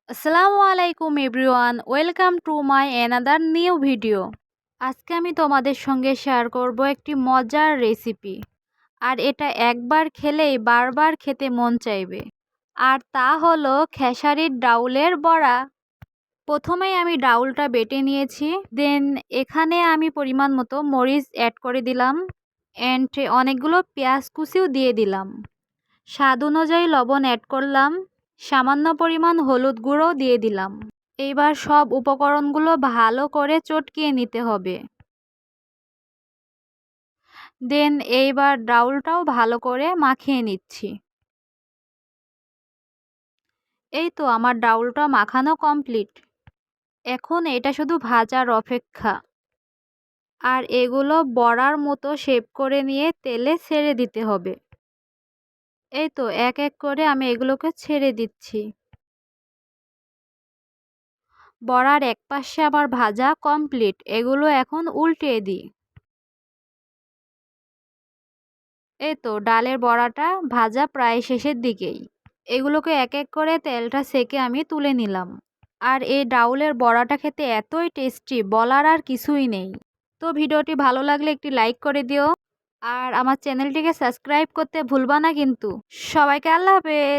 আসসালামু আলাইকুম everyone, welcome to my another new video. আজকে আমি তোমাদের সঙ্গে শেয়ার করব একটি মজার রেসিপি। আর এটা একবার খেলেই বারবার খেতে মন চাইবে। আর তা হলো খেসারির ডাউলের বড়া। প্রথমেই আমি ডাউলটা বেটে নিয়েছি। দেন এখানে আমি পরিমাণ মতো মরিচ অ্যাড করে দিলাম। অ্যান্ড অনেকগুলো পেঁয়াজ কুচিও দিয়ে দিলাম। স্বাদ অনুযায়ী লবণ অ্যাড করলাম। সামান্য পরিমাণ হলুদ গুঁড়ো দিয়ে দিলাম। এইবার সব উপকরণগুলো ভালো করে চটকিয়ে নিতে হবে। দেন এইবার ডাউলটাও ভালো করে মাখিয়ে নিচ্ছি। এই তো আমার ডাউলটা মাখানো কমপ্লিট। এখন এটা শুধু ভাজার অপেক্ষা। আর এগুলো বড়ার মতো শেপ করে নিয়ে তেলে ছেড়ে দিতে হবে। এই তো এক এক করে আমি এগুলোকে ছেড়ে দিচ্ছি। বড়ার এক পাশে আবার ভাজা কমপ্লিট। এগুলো এখন উল্টিয়ে দিই। এই তো ডালের বড়াটা ভাজা প্রায় শেষের দিকেই। এগুলোকে এক এক করে তেলটা সেকে আমি তুলে নিলাম। আর এই ডাউলের বড়াটা খেতে এতই টেস্টি, বলার আর কিছুই নেই। তো ভিডিওটি ভালো লাগলে একটি লাইক করে দিও। আর আমার চ্যানেলটিকে সাবস্ক্রাইব করতে ভুলবা না কিন্তু। সবাইকে আল্লাহ হাফেজ।